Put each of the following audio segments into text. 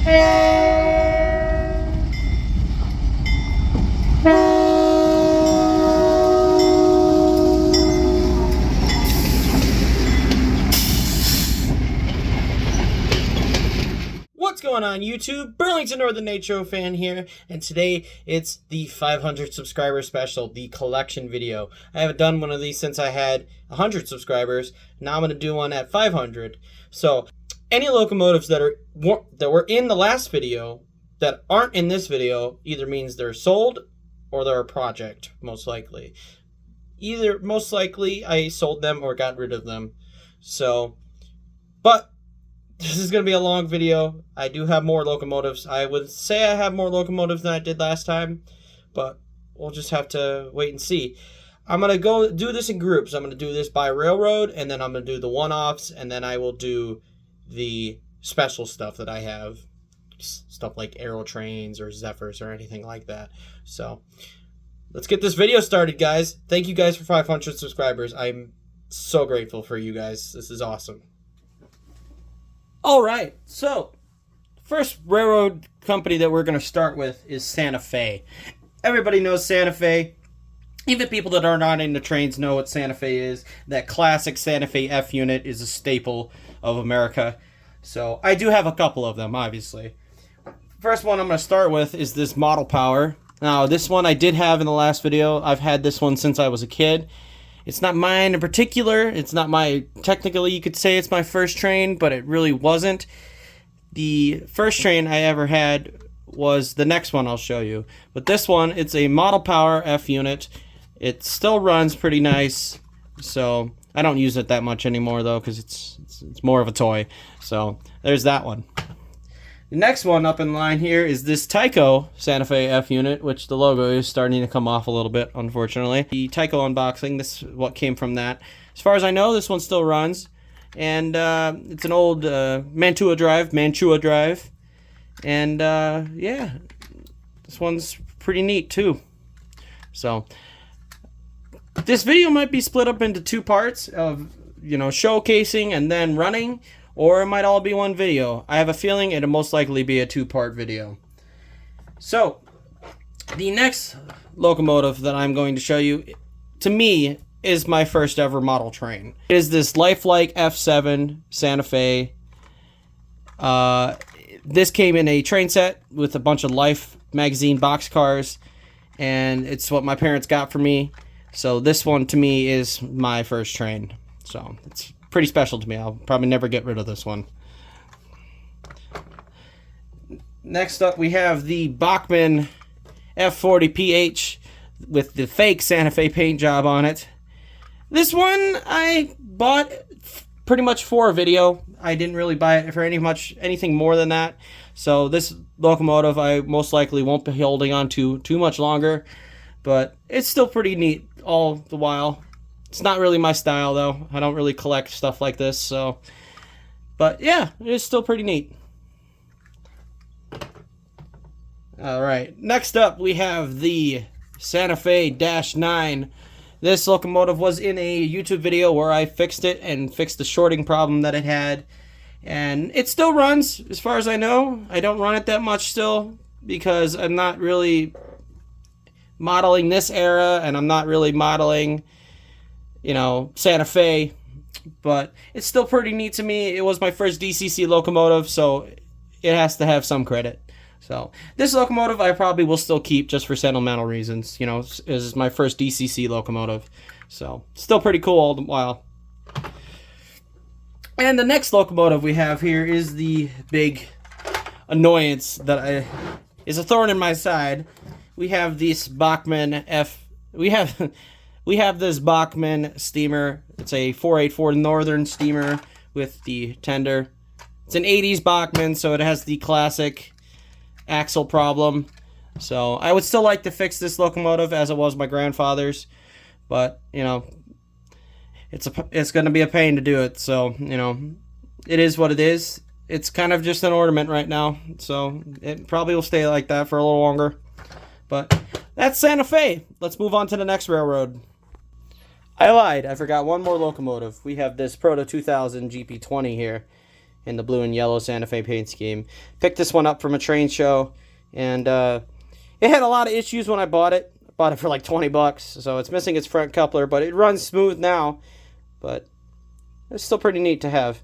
What's going on YouTube? Burlington Northern Nitro fan here, and today it's the 500 subscriber special, the collection video. I haven't done one of these since I had 100 subscribers. Now I'm going to do one at 500. So any locomotives that were in the last video that aren't in this video either means they're sold or they're a project, most likely. Most likely I sold them or got rid of them. So, but this is going to be a long video. I do have more locomotives. I would say I have more locomotives than I did last time, but we'll just have to wait and see. I'm going to go do this in groups. I'm going to do this by railroad, and then I'm going to do the one-offs, and then I will do the special stuff that I have. Stuff like Aero Trains or Zephyrs or anything like that. So let's get this video started, guys. Thank you guys for 500 subscribers. I'm so grateful for you guys. This is awesome. Alright, so first railroad company that we're going to start with is Santa Fe. Everybody knows Santa Fe. Even people that are not into trains know what Santa Fe is. That classic Santa Fe F unit is a staple of America. So I do have a couple of them, obviously. First one I'm going to start with is this Model Power. Now, this one I did have in the last video. I've had this one since I was a kid. It's not mine in particular. It's not my, technically you could say it's my first train, but it really wasn't. The first train I ever had was the next one I'll show you. But this one, it's a Model Power F unit. It still runs pretty nice. So I don't use it that much anymore though, because it's more of a toy. So there's that one. The next one up in line here is this Tyco Santa Fe F unit, which the logo is starting to come off a little bit, unfortunately. The Tyco unboxing, this is what came from that. As far as I know, this one still runs. And it's an old Mantua drive. And yeah, this one's pretty neat too. So this video might be split up into two parts of, showcasing and then running. Or it might all be one video. I have a feeling it'll most likely be a two-part video. So, the next locomotive that I'm going to show you, to me, is my first ever model train. It is this lifelike F7 Santa Fe. This came in a train set with a bunch of Life magazine boxcars. And it's what my parents got for me. So this one, to me, is my first train. So, it's pretty special to me. I'll probably never get rid of this one. Next up, we have the Bachmann F40PH with the fake Santa Fe paint job on it. This one I bought pretty much for a video. I didn't really buy it for anything more than that. So this locomotive I most likely won't be holding on to too much longer, but it's still pretty neat all the while. It's not really my style, though. I don't really collect stuff like this, so. But, yeah, it is still pretty neat. Alright, next up we have the Santa Fe-9. This locomotive was in a YouTube video where I fixed it and fixed the shorting problem that it had. And it still runs, as far as I know. I don't run it that much still, because I'm not really modeling this era, and I'm not really modeling Santa Fe, but it's still pretty neat to me. It was my first DCC locomotive, so it has to have some credit. So this locomotive I probably will still keep just for sentimental reasons. Is my first DCC locomotive, so still pretty cool all the while. And the next locomotive we have here is the big annoyance that is a thorn in my side. We have this Bachmann F. We have this Bachmann steamer. It's a 484 Northern steamer with the tender. It's an 80s Bachmann, so it has the classic axle problem. So I would still like to fix this locomotive as it was my grandfather's, but it's going to be a pain to do it. So it is what it is. It's kind of just an ornament right now, so it probably will stay like that for a little longer. But that's Santa Fe. Let's move on to the next railroad. I lied. I forgot one more locomotive. We have this Proto 2000 GP20 here. in the blue and yellow Santa Fe paint scheme. Picked this one up from a train show, and it had a lot of issues when I bought it. I bought it for like $20, so it's missing its front coupler, but it runs smooth now. But it's still pretty neat to have.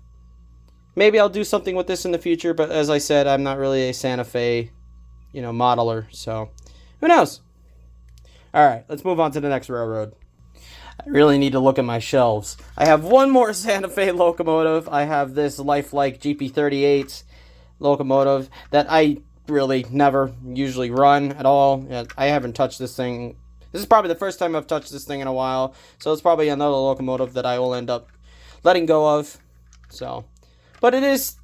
Maybe I'll do something with this in the future, but as I said, I'm not really a Santa Fe, modeler, so who knows? All right, let's move on to the next railroad. I really need to look at my shelves. I have one more Santa Fe locomotive. I have this lifelike GP38 locomotive that I really never usually run at all. I haven't touched this thing. This is probably the first time I've touched this thing in a while, so it's probably another locomotive that I will end up letting go of. So, but it is,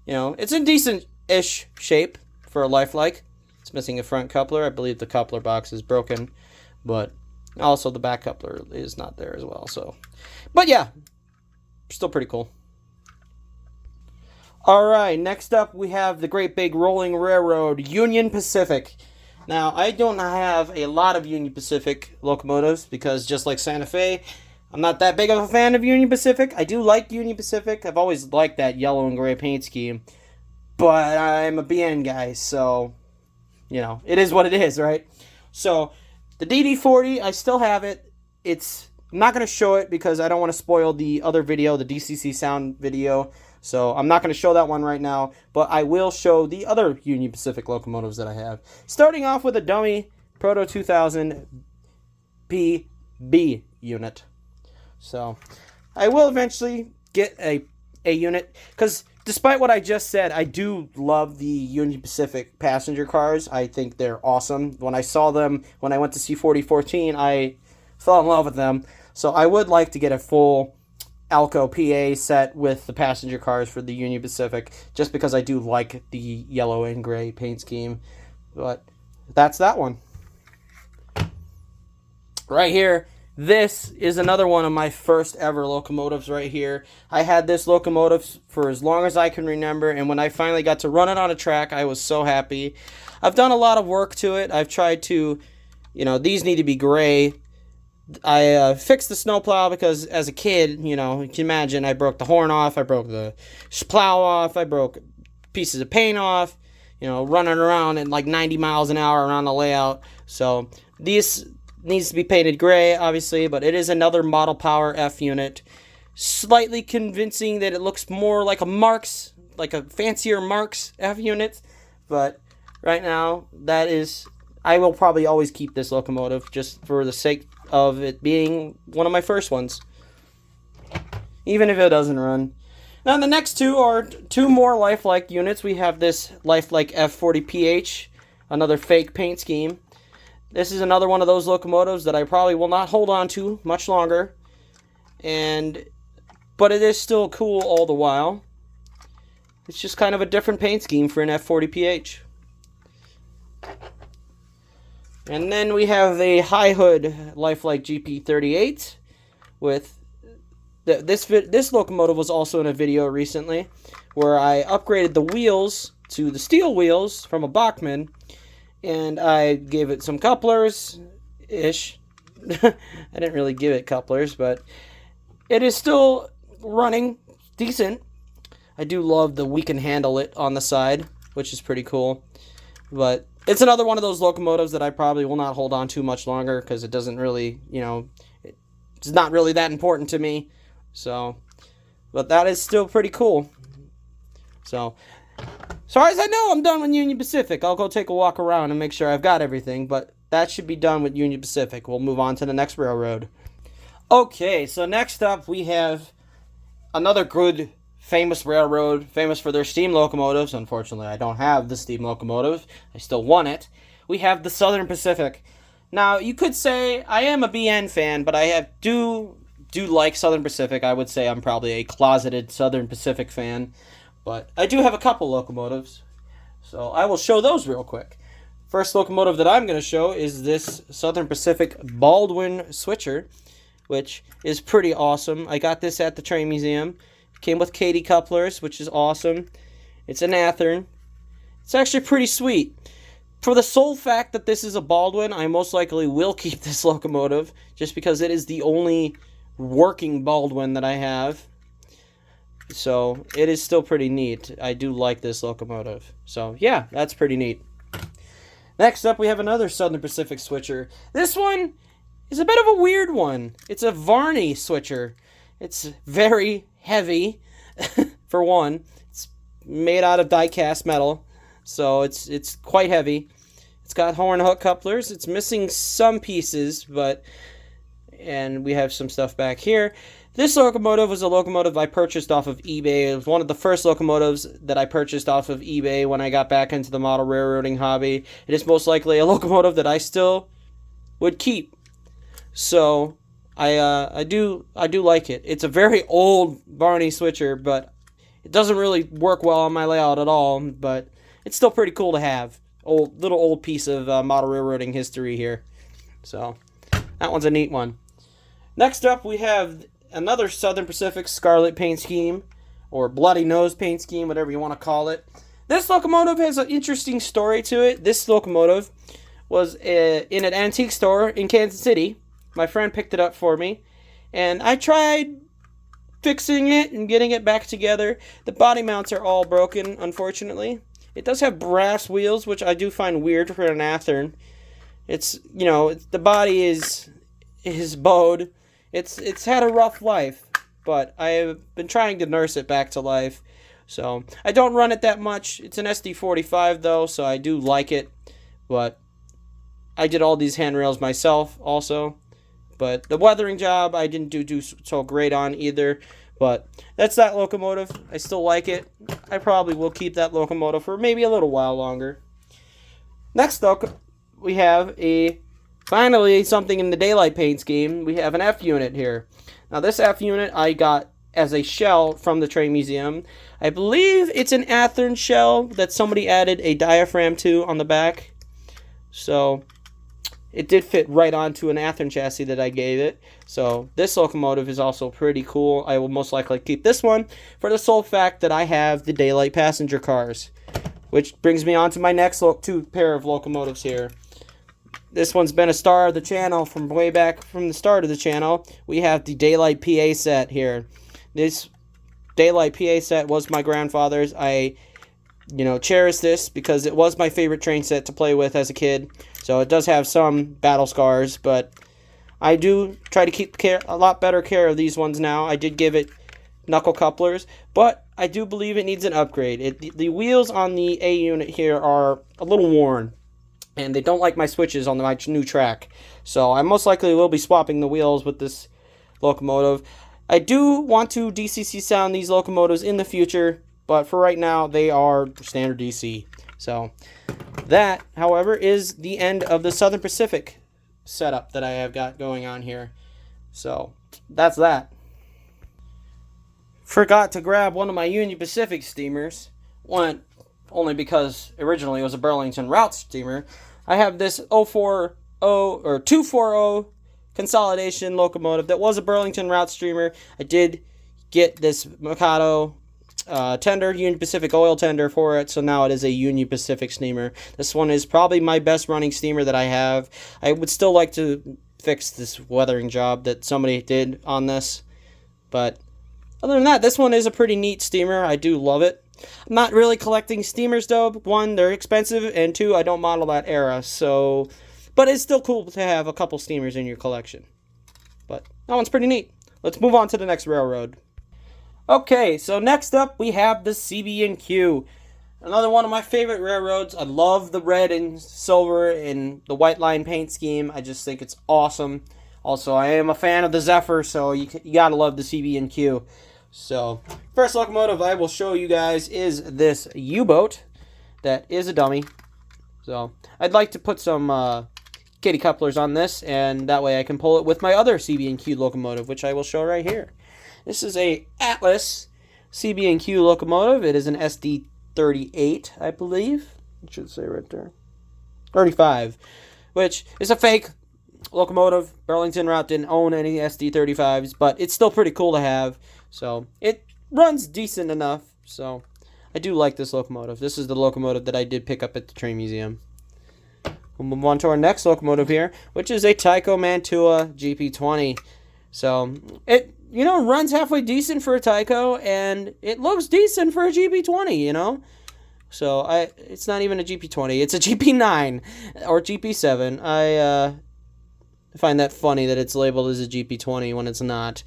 it's in decent-ish shape for a lifelike. It's missing a front coupler. I believe the coupler box is broken, but also the back coupler is not there as well. So, but yeah, still pretty cool. All right, next up we have the great big rolling railroad, Union Pacific. Now, I don't have a lot of Union Pacific locomotives because just like Santa Fe, I'm not that big of a fan of Union Pacific. I do like Union Pacific. I've always liked that yellow and gray paint scheme, but I'm a BN guy, so, it is what it is, right? So, the DD40, I still have it. I'm not going to show it because I don't want to spoil the other video, the DCC sound video. So I'm not going to show that one right now, but I will show the other Union Pacific locomotives that I have. Starting off with a dummy Proto 2000 PB unit. So I will eventually get a unit, because despite what I just said, I do love the Union Pacific passenger cars. I think they're awesome. When I saw them, when I went to see 4014, I fell in love with them. So I would like to get a full Alco PA set with the passenger cars for the Union Pacific, just because I do like the yellow and gray paint scheme. But that's that one. Right here, this is another one of my first ever locomotives right here. I had this locomotive for as long as I can remember, and when I finally got to run it on a track, I was so happy. I've done a lot of work to it. I've tried to, these need to be gray. I fixed the snowplow because as a kid, you can imagine, I broke the horn off, I broke the plow off, I broke pieces of paint off, running around at like 90 miles an hour around the layout. So this needs to be painted gray, obviously, but it is another Model Power F unit. Slightly convincing that it looks more like a Marx, like a fancier Marx F unit, but right now, I will probably always keep this locomotive just for the sake of it being one of my first ones, even if it doesn't run. Now the next two are two more lifelike units. We have this lifelike F40PH, another fake paint scheme. This is another one of those locomotives that I probably will not hold on to much longer, but it is still cool all the while. It's just kind of a different paint scheme for an F40PH. And then we have the high hood lifelike GP38 with this locomotive was also in a video recently where I upgraded the wheels to the steel wheels from a Bachmann, and I gave it some couplers ish. I didn't really give it couplers, but it is still running decent. I do love the we can handle it on the side, which is pretty cool. But it's another one of those locomotives that I probably will not hold on to much longer because it doesn't really, it's not really that important to me. So, but that is still pretty cool. So, as far as I know, I'm done with Union Pacific. I'll go take a walk around and make sure I've got everything, but that should be done with Union Pacific. We'll move on to the next railroad. Okay, so next up we have another good famous railroad, famous for their steam locomotives. Unfortunately, I don't have the steam locomotive. I still want it. We have the Southern Pacific. Now, you could say I am a BN fan, but I do like Southern Pacific. I would say I'm probably a closeted Southern Pacific fan, but I do have a couple locomotives, so I will show those real quick. First locomotive that I'm going to show is this Southern Pacific Baldwin Switcher, which is pretty awesome. I got this at the train museum. Came with Katy couplers, which is awesome. It's an Athearn. It's actually pretty sweet. For the sole fact that this is a Baldwin, I most likely will keep this locomotive, just because it is the only working Baldwin that I have. So it is still pretty neat. I do like this locomotive. So yeah, that's pretty neat. Next up, we have another Southern Pacific switcher. This one is a bit of a weird one. It's a Varney switcher. It's very heavy, for one. It's made out of die-cast metal, so it's quite heavy. It's got horn hook couplers. It's missing some pieces, and we have some stuff back here. This locomotive was a locomotive I purchased off of eBay. It was one of the first locomotives that I purchased off of eBay when I got back into the model railroading hobby. It is most likely a locomotive that I still would keep. So I do like it. It's a very old Varney switcher, but it doesn't really work well on my layout at all. But it's still pretty cool to have. Little old piece of model railroading history here. So that one's a neat one. Next up, we have another Southern Pacific Scarlet paint scheme, or Bloody Nose paint scheme, whatever you want to call it. This locomotive has an interesting story to it. This locomotive was in an antique store in Kansas City. My friend picked it up for me, and I tried fixing it and getting it back together. The body mounts are all broken, unfortunately. It does have brass wheels, which I do find weird for an Athearn. The body is bowed. It's had a rough life, but I have been trying to nurse it back to life. So I don't run it that much. It's an SD45 though, so I do like it. But I did all these handrails myself also. But the weathering job I didn't do so great on either. But that's that locomotive. I still like it. I probably will keep that locomotive for maybe a little while longer. Next up, we have finally something in the daylight paint scheme. We have an F unit here. Now this F unit I got as a shell from the train museum. I believe it's an Athearn shell that somebody added a diaphragm to on the back. So it did fit right onto an Athearn chassis that I gave it. So this locomotive is also pretty cool. I will most likely keep this one for the sole fact that I have the daylight passenger cars. Which brings me on to my next two pair of locomotives here. This one's been a star of the channel from way back from the start of the channel. We have the Daylight PA set here. This Daylight PA set was my grandfather's. I, cherish this because it was my favorite train set to play with as a kid. So it does have some battle scars, but I do try to keep a lot better care of these ones now. I did give it knuckle couplers, but I do believe it needs an upgrade. The wheels on the A unit here are a little worn, and they don't like my switches on my new track. So I most likely will be swapping the wheels with this locomotive. I do want to DCC sound these locomotives in the future, but for right now, they are standard DC. So that, however, is the end of the Southern Pacific setup that I have got going on here. So that's that. Forgot to grab one of my Union Pacific steamers. One, only because originally it was a Burlington Route steamer. I have this 240 consolidation locomotive that was a Burlington Route steamer. I did get this Mikado tender, Union Pacific oil tender for it, so now it is a Union Pacific steamer. This one is probably my best running steamer that I have. I would still like to fix this weathering job that somebody did on this, but other than that, this one is a pretty neat steamer. I do love it. I'm not really collecting steamers though. One, they're expensive, and two, I don't model that era. So, but it's still cool to have a couple steamers in your collection. But that one's pretty neat. Let's move on to the next railroad. Okay, so next up we have the CB&Q. Another one of my favorite railroads. I love the red and silver and the white line paint scheme. I just think it's awesome. Also, I am a fan of the Zephyr, so you gotta love the CB&Q. So, first locomotive I will show you guys is this U-boat that is a dummy. So, I'd like to put some kitty couplers on this, and that way I can pull it with my other CB&Q locomotive, which I will show right here. This is a Atlas CB&Q locomotive. It is an SD38, I believe. It should say right there. 35, which is a fake locomotive. Burlington Route didn't own any SD35s, but it's still pretty cool to have. So it runs decent enough. So I do like this locomotive. This is the locomotive that I did pick up at the train museum. We'll move on to our next locomotive here, which is a Tyco Mantua GP20. So it runs halfway decent for a Tyco, and it looks decent for a GP20, So it's not even a GP20, it's a GP9 or GP7. I find that funny that it's labeled as a GP20 when it's not.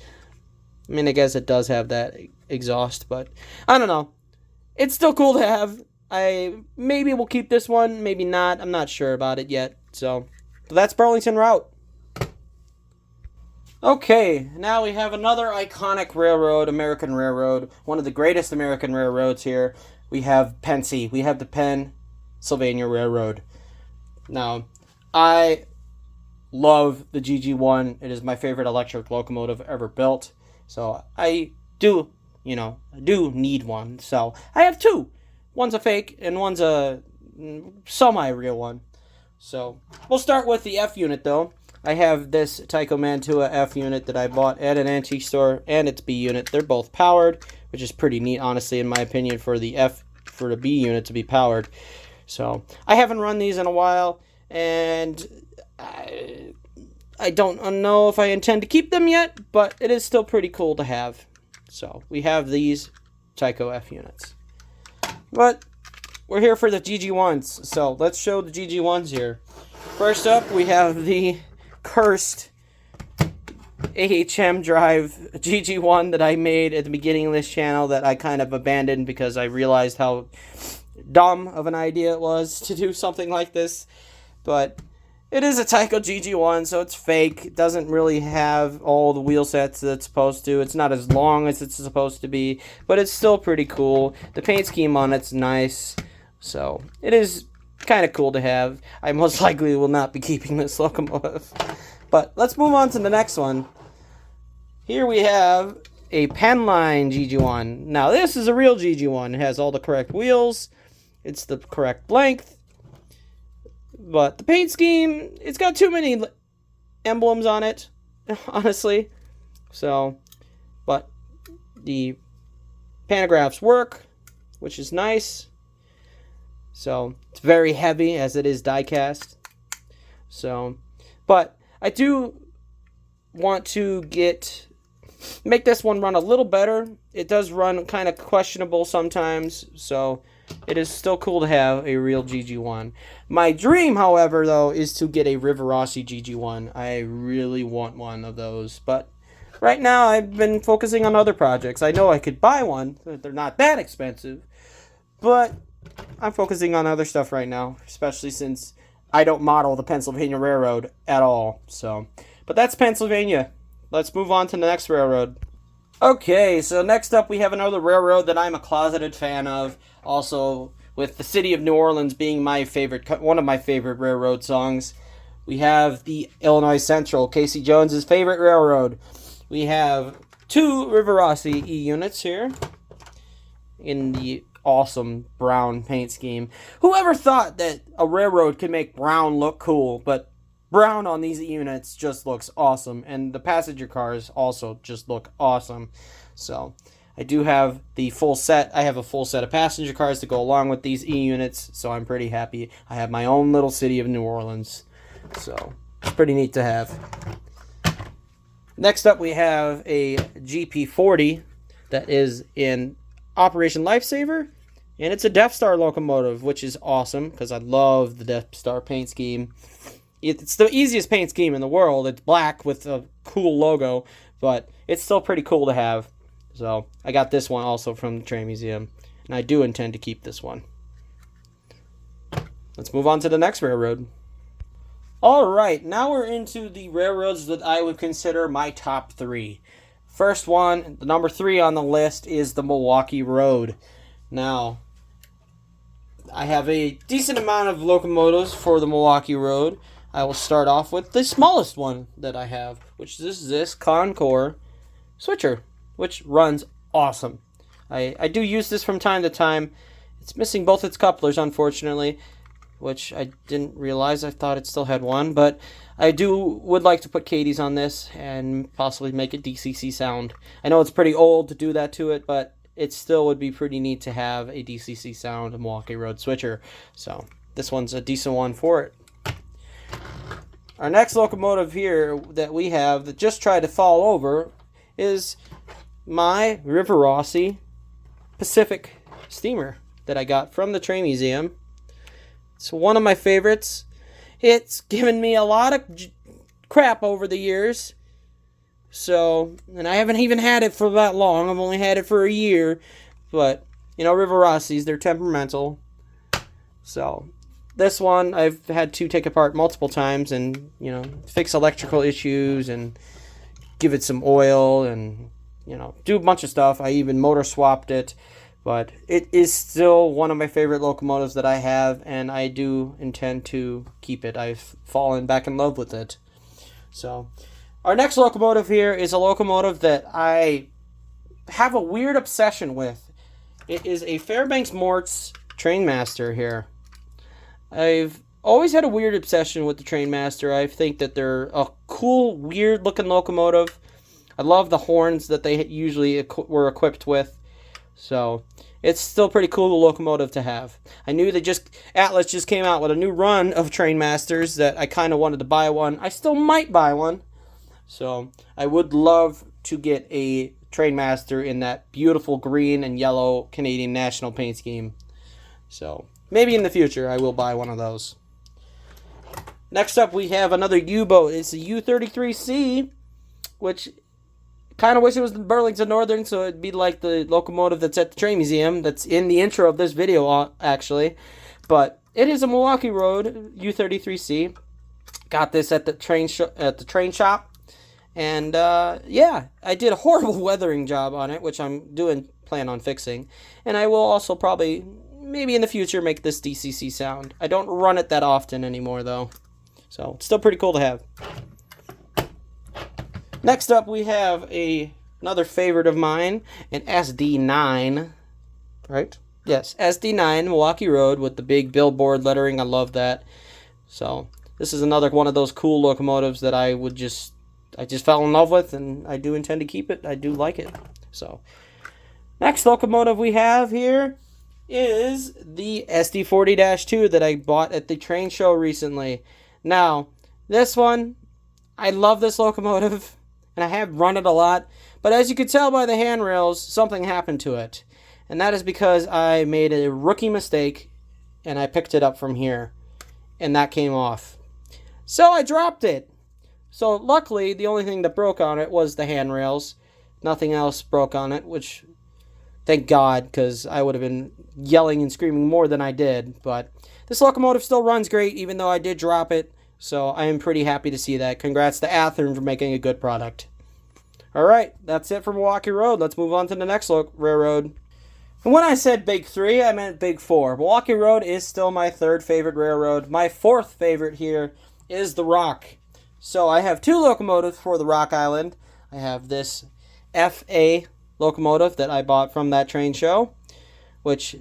I mean, I guess it does have that exhaust, but I don't know. It's still cool to have. I maybe will keep this one, maybe not. I'm not sure about it yet. So that's Burlington Route. Okay, now we have another iconic railroad, American Railroad, one of the greatest American railroads here. We have Pennsy. We have the Pennsylvania Railroad. Now, I love the GG1. It is my favorite electric locomotive ever built. So I do need one. So I have two. One's a fake and one's a semi-real one. So we'll start with the F unit though. I have this Tyco Mantua F unit that I bought at an antique store, and its B unit. They're both powered, which is pretty neat, honestly, in my opinion, for the B unit to be powered. So I haven't run these in a while, and I don't know if I intend to keep them yet, but it is still pretty cool to have. So we have these Tyco F units. But we're here for the GG1s, so let's show the GG1s here. First up, we have the cursed AHM drive GG1 that I made at the beginning of this channel that I kind of abandoned because I realized how dumb of an idea it was to do something like this. But it is a Tyco GG1, so it's fake. It doesn't really have all the wheel sets that it's supposed to. It's not as long as it's supposed to be, but it's still pretty cool. The paint scheme on it's nice, so it is kind of cool to have. I most likely will not be keeping this locomotive. But let's move on to the next one. Here we have a Penline GG1. Now this is a real GG1. It has all the correct wheels. It's the correct length. But the paint scheme, it's got too many emblems on it, honestly. So, but the pantographs work, which is nice. So it's very heavy as it is die cast. So, but I do want to make this one run a little better. It does run kind of questionable sometimes, so it is still cool to have a real GG1. My dream, however, though, is to get a Rivarossi GG1. I really want one of those, but right now I've been focusing on other projects. I know I could buy one, they're not that expensive, but I'm focusing on other stuff right now, especially since I don't model the Pennsylvania Railroad at all. So, but that's Pennsylvania. Let's move on to the next railroad. Okay, so next up we have another railroad that I'm a closeted fan of. Also, with the city of New Orleans being one of my favorite railroad songs. We have the Illinois Central, Casey Jones's favorite railroad. We have two Rivarossi E units here in the awesome brown paint scheme. Whoever thought that a railroad could make brown look cool, but brown on these units just looks awesome, and the passenger cars also just look awesome. So I do have the full set. I have a full set of passenger cars to go along with these E units, so I'm pretty happy. I have my own little city of New Orleans, so it's pretty neat to have. Next up we have a GP40 that is in Operation Lifesaver, and it's a Death Star locomotive, which is awesome because I love the Death Star paint scheme. It's the easiest paint scheme in the world. It's black with a cool logo, but it's still pretty cool to have. So I got this one also from the Train Museum, and I do intend to keep this one. Let's move on to the next railroad. Alright, now we're into the railroads that I would consider my top three. First one, the number 3 on the list, is the Milwaukee Road. Now, I have a decent amount of locomotives for the Milwaukee Road. I will start off with the smallest one that I have, which is this Concours switcher, which runs awesome. I do use this from time to time. It's missing both its couplers, unfortunately, which I didn't realize. I thought it still had one, but I would like to put Katie's on this and possibly make it DCC sound. I know it's pretty old to do that to it, but it still would be pretty neat to have a DCC sound Milwaukee Road switcher. So this one's a decent one for it. Our next locomotive here that we have that just tried to fall over is my River Rossi Pacific steamer that I got from the train museum. It's one of my favorites. It's given me a lot of crap over the years. So, and I haven't even had it for that long. I've only had it for a year. But, you know, River Rossi's, they're temperamental. So, this one I've had to take apart multiple times and, you know, fix electrical issues and give it some oil and, you know, do a bunch of stuff. I even motor swapped it. But it is still one of my favorite locomotives that I have, and I do intend to keep it. I've fallen back in love with it. So, our next locomotive here is a locomotive that I have a weird obsession with. It is a Fairbanks Mort's Trainmaster here. I've always had a weird obsession with the Trainmaster. I think that they're a cool, weird-looking locomotive. I love the horns that they usually were equipped with. So, it's still pretty cool locomotive to have. I knew Atlas just came out with a new run of Trainmasters that I kind of wanted to buy one. I still might buy one. So, I would love to get a Trainmaster in that beautiful green and yellow Canadian National paint scheme. So, maybe in the future I will buy one of those. Next up we have another U-boat. It's a U-33C, which kind of wish it was the Burlington Northern, so it'd be like the locomotive that's at the train museum. That's in the intro of this video, actually. But it is a Milwaukee Road U-33C. Got this at the train shop, and yeah, I did a horrible weathering job on it, which I'm plan on fixing. And I will also probably, maybe in the future, make this DCC sound. I don't run it that often anymore, though, so it's still pretty cool to have. Next up, we have another favorite of mine, an SD9, right? Yes, SD9, Milwaukee Road with the big billboard lettering. I love that. So, this is another one of those cool locomotives that I just fell in love with, and I do intend to keep it. I do like it. So, next locomotive we have here is the SD40-2 that I bought at the train show recently. Now, this one, I love this locomotive. And I have run it a lot, but as you can tell by the handrails, something happened to it. And that is because I made a rookie mistake, and I picked it up from here, and that came off. So I dropped it. So luckily, the only thing that broke on it was the handrails. Nothing else broke on it, which, thank God, because I would have been yelling and screaming more than I did. But this locomotive still runs great, even though I did drop it. So I am pretty happy to see that. Congrats to Athearn for making a good product. Alright, that's it for Milwaukee Road. Let's move on to the next railroad. And when I said Big 3, I meant Big 4. Milwaukee Road is still my third favorite railroad. My fourth favorite here is the Rock. So I have two locomotives for the Rock Island. I have this FA locomotive that I bought from that train show, which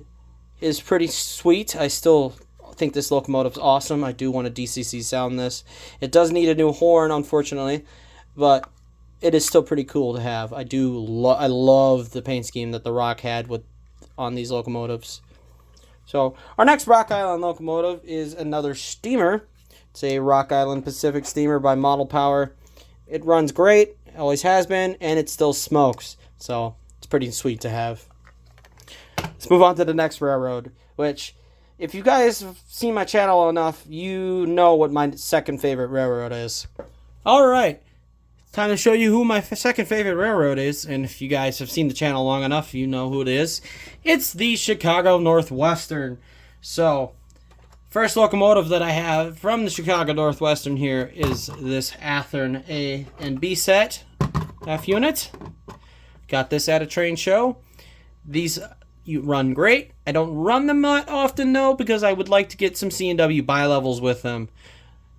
is pretty sweet. I still think this locomotive's awesome. I do want to DCC sound this. It does need a new horn, unfortunately, but it is still pretty cool to have. I love the paint scheme that the Rock had on these locomotives. So our next Rock Island locomotive is another steamer. It's a Rock Island Pacific steamer by Model Power. It runs great, always has been, and it still smokes. So it's pretty sweet to have. Let's move on to the next railroad, which, if you guys have seen my channel enough, you know what my second favorite railroad is. Alright, time to show you who my second favorite railroad is, and if you guys have seen the channel long enough, you know who it is. It's the Chicago Northwestern. So, first locomotive that I have from the Chicago Northwestern here is this Athearn A and B set F unit. Got this at a train show. These run great. I don't run them that often though, because I would like to get some C&W bi-levels with them,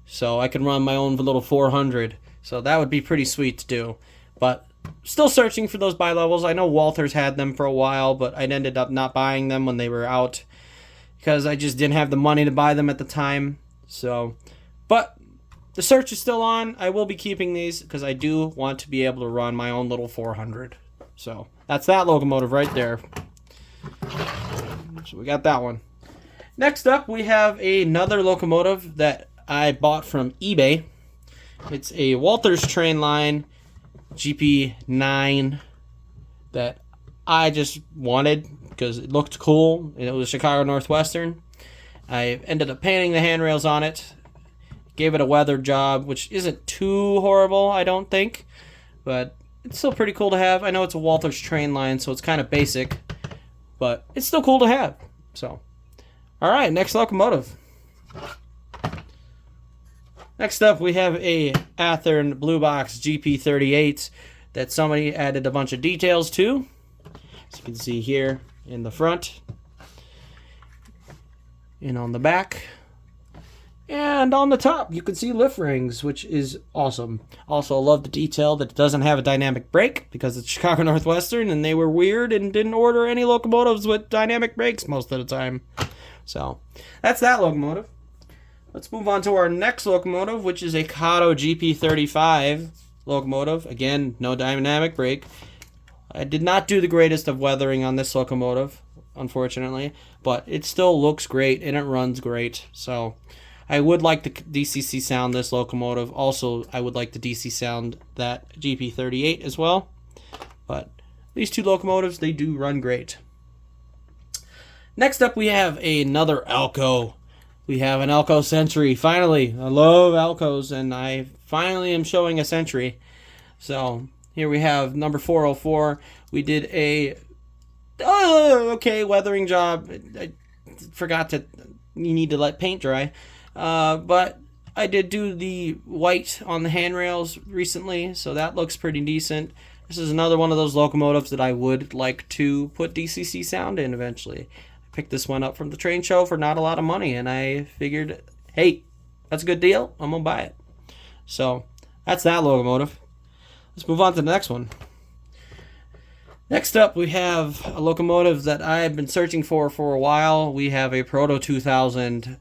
so I can run my own little 400. So that would be pretty sweet to do. But still searching for those bi-levels. I know Walters had them for a while, but I ended up not buying them when they were out because I just didn't have the money to buy them at the time. So, but the search is still on. I will be keeping these because I do want to be able to run my own little 400. So that's that locomotive right there. So we got that one. Next up, we have another locomotive that I bought from eBay. It's a Walters train line GP9 that I just wanted because it looked cool. It was Chicago Northwestern. I ended up painting the handrails on it. Gave it a weather job, which isn't too horrible, I don't think. But it's still pretty cool to have. I know it's a Walther's train line, so it's kind of basic. But it's still cool to have. So, all right, next locomotive. Next up, we have a Athearn Blue Box GP38 that somebody added a bunch of details to. As you can see here in the front and on the back. And on the top, you can see lift rings, which is awesome. Also, I love the detail that it doesn't have a dynamic brake because it's Chicago Northwestern, and they were weird and didn't order any locomotives with dynamic brakes most of the time. So, that's that locomotive. Let's move on to our next locomotive, which is a Kato GP35 locomotive. Again, no dynamic brake. I did not do the greatest of weathering on this locomotive, unfortunately, but it still looks great and it runs great. So, I would like to DCC sound this locomotive. Also, I would like to DC sound that GP38 as well. But these two locomotives, they do run great. Next up, we have another Alco. We have an Alco Century. Finally, I love Alcos, and I finally am showing a Century. So here we have number 404. We did a okay weathering job. I forgot to. You need to let paint dry. But I did do the white on the handrails recently, so that looks pretty decent. This is another one of those locomotives that I would like to put DCC sound in eventually. I picked this one up from the train show for not a lot of money, and I figured, hey, that's a good deal. I'm going to buy it. So that's that locomotive. Let's move on to the next one. Next up, we have a locomotive that I've been searching for a while. We have a Proto 2000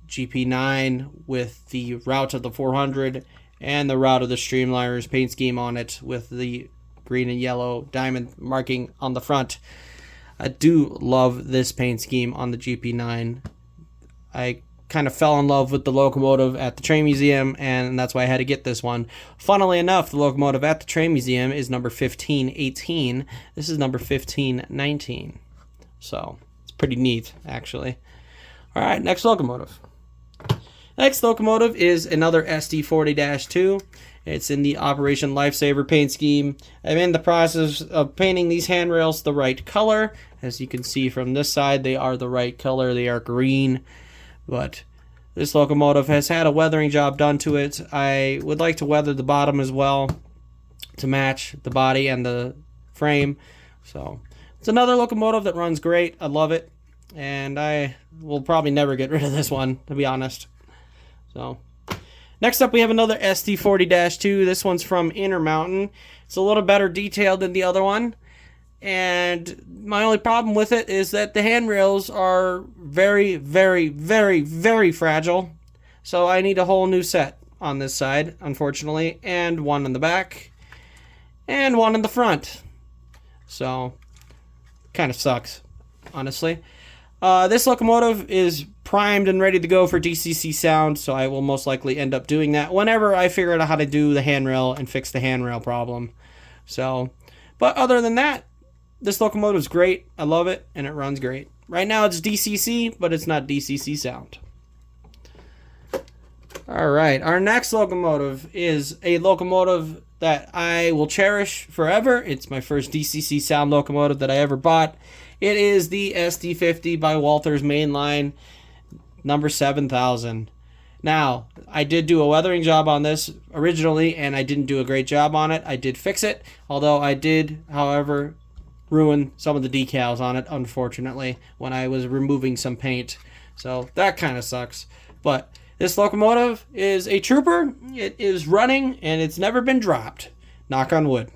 GP9 with the route of the 400 and the route of the Streamliners paint scheme on it with the green and yellow diamond marking on the front. I do love this paint scheme on the GP9. I kind of fell in love with the locomotive at the train museum, and that's why I had to get this one. Funnily enough, the locomotive at the train museum is number 1518. This is number 1519. So it's pretty neat, actually. All right, next locomotive. Next locomotive is another SD40-2. It's in the Operation Lifesaver paint scheme. I'm in the process of painting these handrails the right color. As you can see from this side, they are the right color. They are green. But this locomotive has had a weathering job done to it. I would like to weather the bottom as well to match the body and the frame. So it's another locomotive that runs great. I love it. And I will probably never get rid of this one, to be honest. So, next up we have another SD40-2. This one's from Intermountain. It's a little better detailed than the other one. And my only problem with it is that the handrails are very, very, very, very fragile. So I need a whole new set on this side, unfortunately. And one in the back. And one in the front. So, kind of sucks, honestly. This locomotive is primed and ready to go for DCC sound, so I will most likely end up doing that whenever I figure out how to do the handrail and fix the handrail problem. So, but other than that, this locomotive is great. I love it, and it runs great. Right now it's DCC, but it's not DCC sound. All right, our next locomotive is a locomotive that I will cherish forever. It's my first DCC sound locomotive that I ever bought. It is the SD50 by Walther's Mainline, number 7000. Now, I did do a weathering job on this originally, and I didn't do a great job on it. I did fix it, although I did, however, ruin some of the decals on it, unfortunately, when I was removing some paint. So that kind of sucks. But this locomotive is a trooper. It is running, and it's never been dropped. Knock on wood.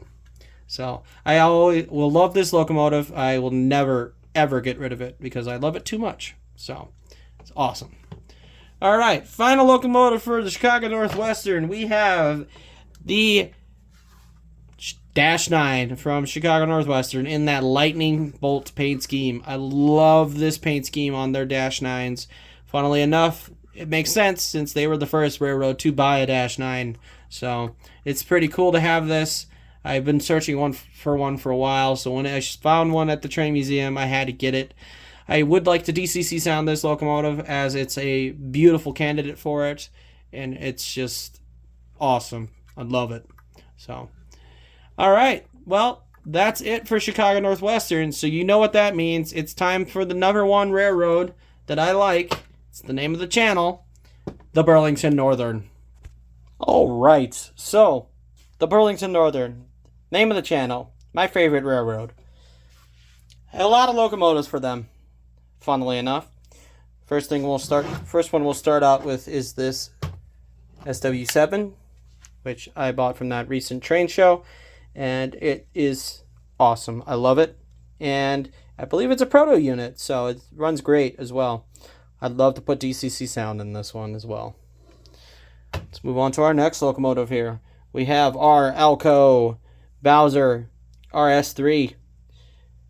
So I always will love this locomotive. I will never, ever get rid of it because I love it too much. So it's awesome. All right, final locomotive for the Chicago Northwestern. We have the Dash 9 from Chicago Northwestern in that lightning bolt paint scheme. I love this paint scheme on their Dash 9s. Funnily enough, it makes sense since they were the first railroad to buy a Dash 9. So it's pretty cool to have this. I've been searching for one for a while, so when I found one at the train museum, I had to get it. I would like to DCC sound this locomotive, as it's a beautiful candidate for it, and it's just awesome. I love it. So, all right. Well, that's it for Chicago Northwestern. So you know what that means. It's time for the number one railroad that I like. It's the name of the channel, the Burlington Northern. All right. So, the Burlington Northern, name of the channel, my favorite railroad. A lot of locomotives for them, funnily enough. First one we'll start out with is this SW7, which I bought from that recent train show, and it is awesome. I love it, and I believe it's a proto unit, so it runs great as well. I'd love to put DCC sound in this one as well. Let's move on to our next locomotive here. We have our Alco Bowser RS3,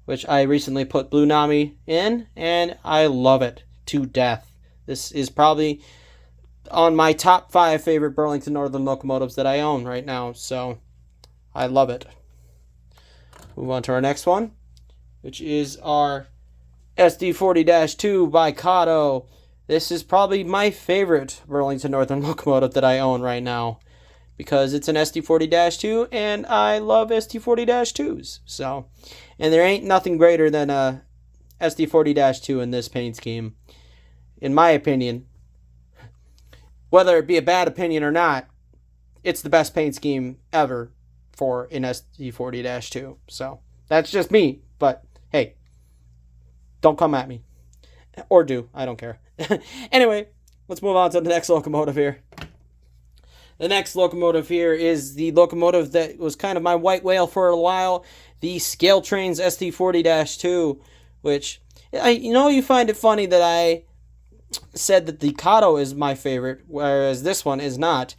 which I recently put Blue Nami in, and I love it to death. This is probably on my top 5 favorite Burlington Northern locomotives that I own right now, so I love it. Move on to our next one, which is our SD40-2 by Kato. This is probably my favorite Burlington Northern locomotive that I own right now, because it's an SD40-2, and I love SD40-2s. So, and there ain't nothing greater than a SD40-2 in this paint scheme, in my opinion. Whether it be a bad opinion or not, it's the best paint scheme ever for an SD40-2. So, that's just me, but hey, don't come at me. Or do, I don't care. Anyway, let's move on to the next locomotive here. The next locomotive here is the locomotive that was kind of my white whale for a while, the Scale Trains SD40-2, which, you find it funny that I said that the Kato is my favorite, whereas this one is not.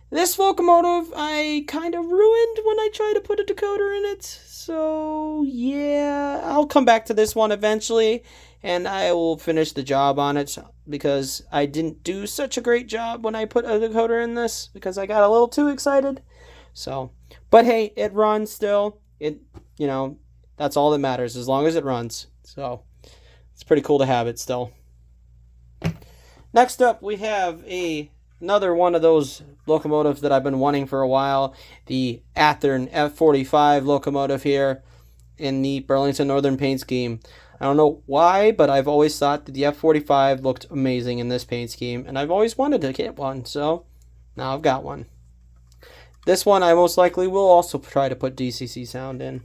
This locomotive I kind of ruined when I tried to put a decoder in it, so yeah, I'll come back to this one eventually, and I will finish the job on it, because I didn't do such a great job when I put a decoder in this, because I got a little too excited. So, but hey, it runs still. That's all that matters, as long as it runs. So, it's pretty cool to have it still. Next up, we have another one of those locomotives that I've been wanting for a while, the Athearn F45 locomotive here in the Burlington Northern paint scheme. I don't know why, but I've always thought that the F45 looked amazing in this paint scheme, and I've always wanted to get one, so now I've got one. This one I most likely will also try to put DCC sound in.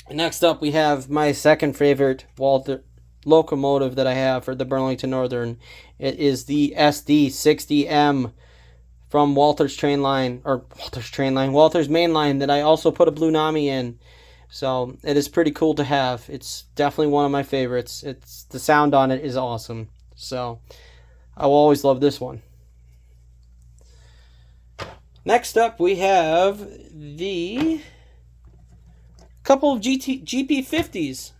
Next up, we have my second favorite locomotive that I have for the Burlington Northern. It is the SD60M from Walther's main line that I also put a Blue Nami in. So it is pretty cool to have. It's definitely one of my favorites. The sound on it is awesome. So I will always love this one. Next up, we have the couple of GP50s.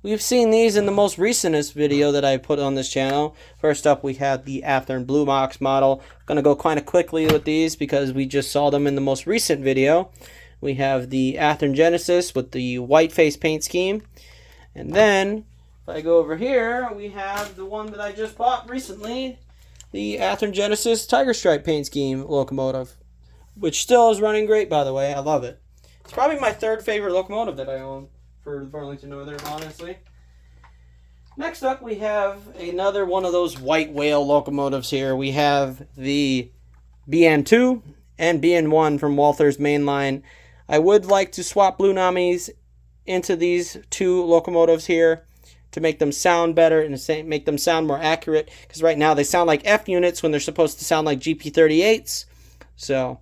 We've seen these in the most recentest video that I put on this channel. First up, we have the Athearn Blue Box model. I'm going to go kind of quickly with these because we just saw them in the most recent video. We have the Athearn Genesis with the white face paint scheme. And then, if I go over here, we have the one that I just bought recently, the Athearn Genesis Tiger Stripe paint scheme locomotive, which still is running great, by the way. I love it. It's probably my third favorite locomotive that I own for the Burlington Northern, honestly. Next up, we have another one of those white whale locomotives here. We have the BN2 and BN1 from Walther's main line. I would like to swap Blue Namis into these two locomotives here to make them sound better and make them sound more accurate, because right now they sound like F units when they're supposed to sound like GP38s. So,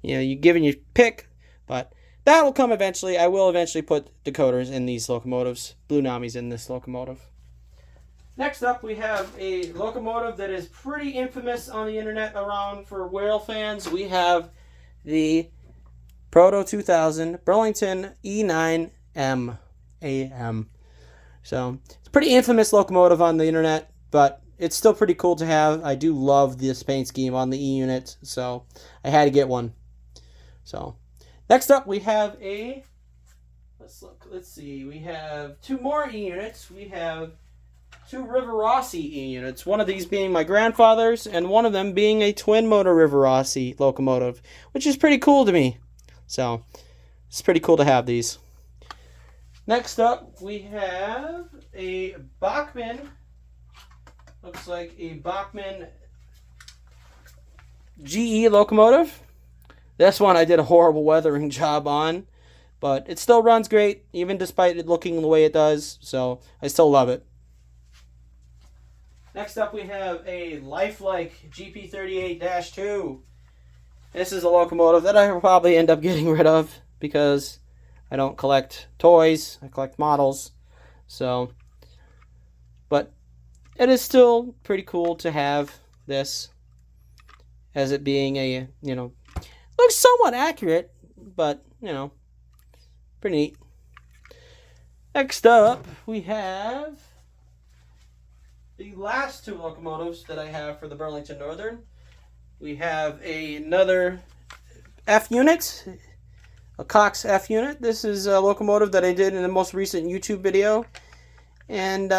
you're giving your pick, but that will come eventually. I will eventually put decoders in these locomotives, Blue Namis in this locomotive. Next up, we have a locomotive that is pretty infamous on the internet around for whale fans. We have the Proto 2000 Burlington E9M AM. So, it's a pretty infamous locomotive on the internet, but it's still pretty cool to have. I do love this paint scheme on the E unit, so I had to get one. So, Next up, we have a, let's see, we have 2 more E-units. We have 2 Rivarossi E-units, one of these being my grandfather's, and one of them being a twin-motor Rivarossi locomotive, which is pretty cool to me. So, it's pretty cool to have these. Next up, we have a Bachmann, looks like a Bachmann GE locomotive. This one I did a horrible weathering job on, but it still runs great, even despite it looking the way it does, so I still love it. Next up, we have a Lifelike GP38-2. This is a locomotive that I will probably end up getting rid of because I don't collect toys, I collect models. So, but it is still pretty cool to have this, as it being a, looks somewhat accurate, but, pretty neat. Next up, we have the last 2 locomotives that I have for the Burlington Northern. We have another F unit, a Cox F unit. This is a locomotive that I did in the most recent YouTube video, and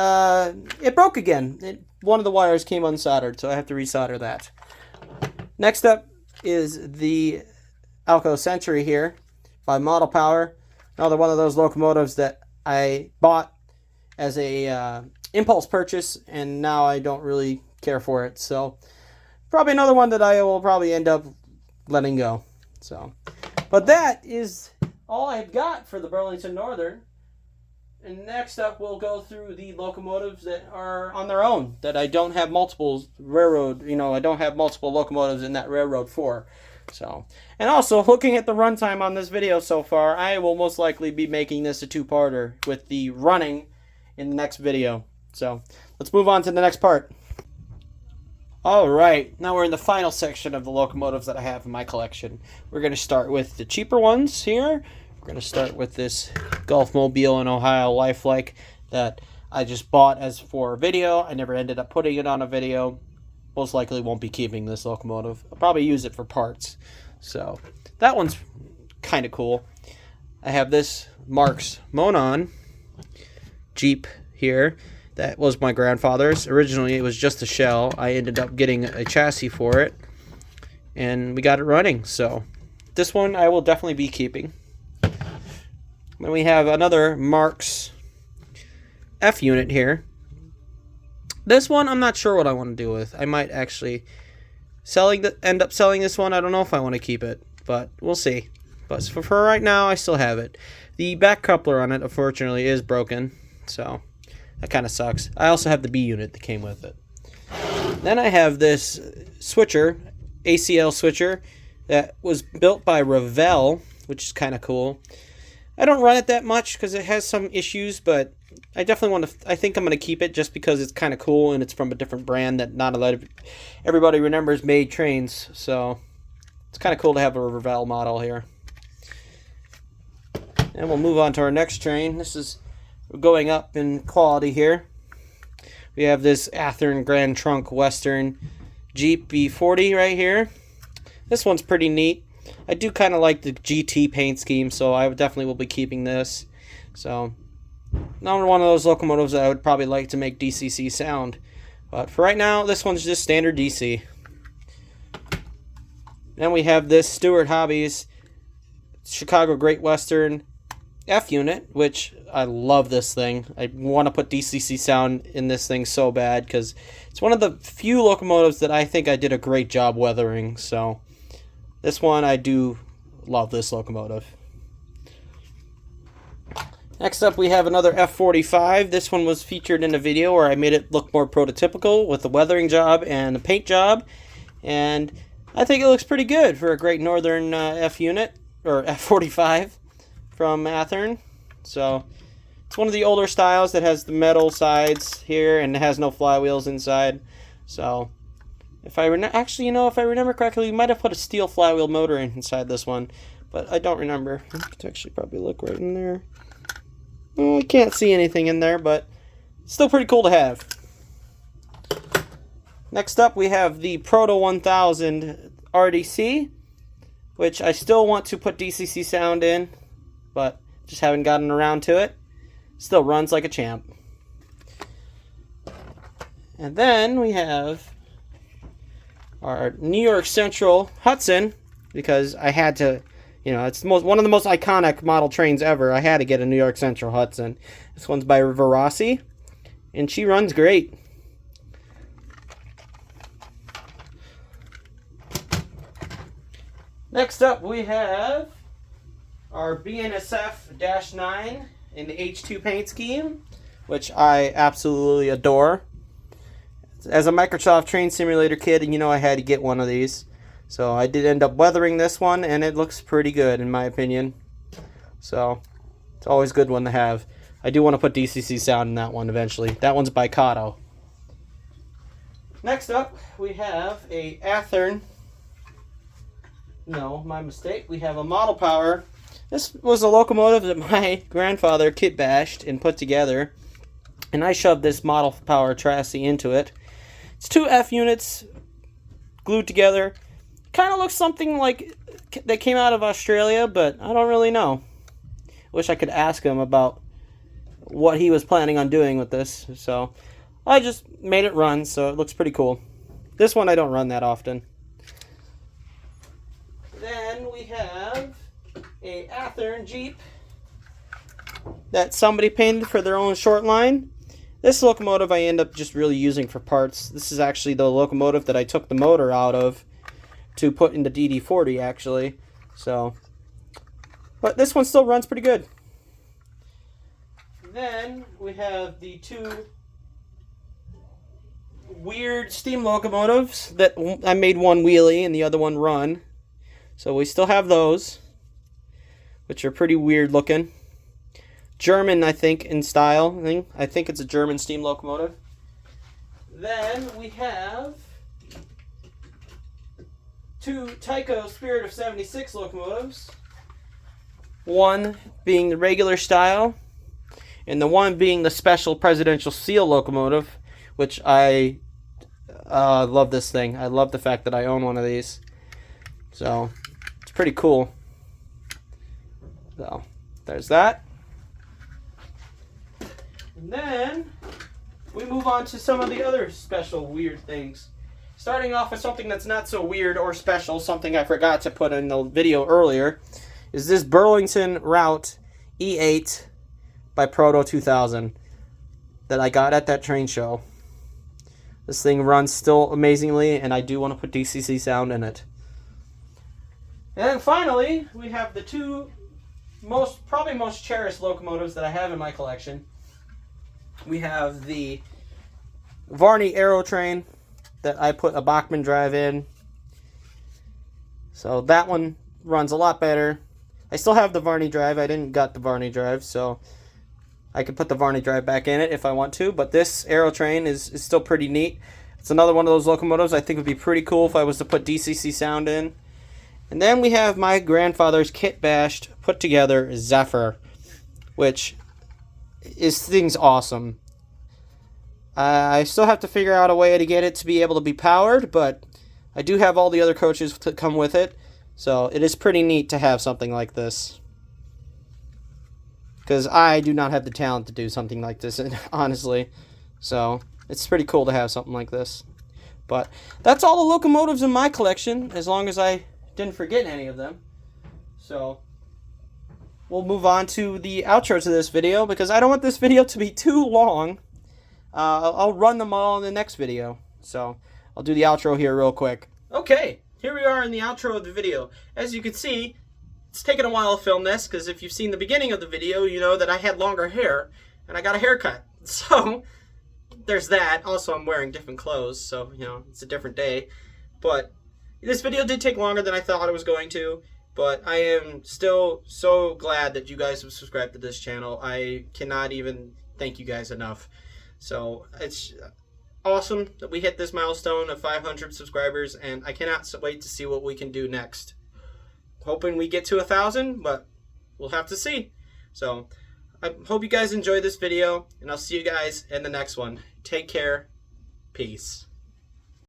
it broke again. One of the wires came unsoldered, so I have to resolder that. Next up is the Alco Century here by Model Power. Another one of those locomotives that I bought as a impulse purchase, and now I don't really care for it. So probably another one that I will probably end up letting go. So, but that is all I've got for the Burlington Northern. And next up, we'll go through the locomotives that are on their own, that I don't have multiple railroad, I don't have multiple locomotives in that railroad for. So, and also, looking at the runtime on this video so far, I will most likely be making this a 2-parter with the running in the next video. So, let's move on to the next part. Alright, now we're in the final section of the locomotives that I have in my collection. We're going to start with the cheaper ones here. We're going to start with this Gulf Mobile in Ohio Lifelike that I just bought as for a video. I never ended up putting it on a video. Most likely won't be keeping this locomotive. I'll probably use it for parts. So, that one's kind of cool. I have this Marx Monon Jeep here. That was my grandfather's. Originally, it was just a shell. I ended up getting a chassis for it, and we got it running. So, this one I will definitely be keeping. Then we have another Marx F unit here. This one, I'm not sure what I want to do with. I might actually end up selling this one. I don't know if I want to keep it, but we'll see. But for right now, I still have it. The back coupler on it, unfortunately, is broken, so that kind of sucks. I also have the B unit that came with it. Then I have this switcher, ACL switcher, that was built by Revell, which is kind of cool. I don't run it that much because it has some issues, but I definitely want to. I think I'm going to keep it just because it's kind of cool and it's from a different brand that not a lot of everybody remembers made trains. So it's kind of cool to have a Revell model here. And we'll move on to our next train. This is going up in quality here. We have this Athearn Grand Trunk Western Jeep B40 right here. This one's pretty neat. I do kind of like the GT paint scheme, so I definitely will be keeping this. So, another one of those locomotives that I would probably like to make DCC sound. But for right now, this one's just standard DC. Then we have this Stewart Hobbies Chicago Great Western F unit, which I love this thing. I want to put DCC sound in this thing so bad because it's one of the few locomotives that I think I did a great job weathering. So, this one, I do love this locomotive. Next up, we have another F45. This one was featured in a video where I made it look more prototypical with the weathering job and the paint job. And I think it looks pretty good for a Great Northern F unit, or F45 from Athearn. So, it's one of the older styles that has the metal sides here and it has no flywheels inside. So, if I remember correctly, we might have put a steel flywheel motor inside this one, but I don't remember. I could actually probably look right in there. Well, I can't see anything in there, but it's still pretty cool to have. Next up, we have the Proto 1000 RDC. which I still want to put DCC sound in, but just haven't gotten around to it. Still runs like a champ. And then we have our New York Central Hudson, because I had to, you know, it's one of the most iconic model trains ever. I had to get a New York Central Hudson. This one's by Verasi, and she runs great. Next up, we have our BNSF-9 in the H2 paint scheme, which I absolutely adore. As a Microsoft Train Simulator kid, you know I had to get one of these. So I did end up weathering this one, and it looks pretty good in my opinion. So it's always a good one to have. I do want to put DCC sound in that one eventually. That one's by Kato. Next up, we have a Athearn. No, my mistake. We have a Model Power. This was a locomotive that my grandfather kit bashed and put together, and I shoved this Model Power chassis into it. It's 2 F units glued together. Kind of looks something like that came out of Australia, but I don't really know. Wish I could ask him about what he was planning on doing with this. So I just made it run, so it looks pretty cool. This one I don't run that often. Then we have a Athearn Jeep that somebody painted for their own short line. This locomotive I end up just really using for parts. This is actually the locomotive that I took the motor out of to put in the DD40 actually. So, but this one still runs pretty good. Then we have the 2 weird steam locomotives that I made one wheelie and the other one run. So we still have those, which are pretty weird looking. German, I think, in style. I think it's a German steam locomotive. Then we have 2 Tyco Spirit of 76 locomotives. One being the regular style, and the one being the special presidential seal locomotive, which I love this thing. I love the fact that I own one of these. So, it's pretty cool. So, there's that. And then we move on to some of the other special weird things. Starting off with something that's not so weird or special, something I forgot to put in the video earlier, is this Burlington Route E8 by Proto 2000 that I got at that train show. This thing runs still amazingly, and I do want to put DCC sound in it. And then finally, we have the 2 probably most cherished locomotives that I have in my collection. We have the Varney Aerotrain that I put a Bachmann drive in. So that one runs a lot better. I still have the Varney drive. I didn't gut the Varney drive, so I could put the Varney drive back in it if I want to. But this Aerotrain is still pretty neat. It's another one of those locomotives I think would be pretty cool if I was to put DCC sound in. And then we have my grandfather's kit bashed, put together Zephyr, which is thing's awesome. I still have to figure out a way to get it to be able to be powered, but I do have all the other coaches to come with it, so it is pretty neat to have something like this. Because I do not have the talent to do something like this, honestly. So it's pretty cool to have something like this. But that's all the locomotives in my collection, as long as I didn't forget any of them. So we'll move on to the outro to this video, because I don't want this video to be too long. I'll run them all in the next video. So I'll do the outro here real quick. Okay, here we are in the outro of the video. As you can see, it's taken a while to film this, because if you've seen the beginning of the video, you know that I had longer hair, and I got a haircut. So there's that. Also, I'm wearing different clothes, so, you know, it's a different day. But this video did take longer than I thought it was going to, but I am still so glad that you guys have subscribed to this channel. I cannot even thank you guys enough. So it's awesome that we hit this milestone of 500 subscribers, and I cannot wait to see what we can do next. Hoping we get to 1,000, but we'll have to see. So I hope you guys enjoyed this video, and I'll see you guys in the next one. Take care. Peace.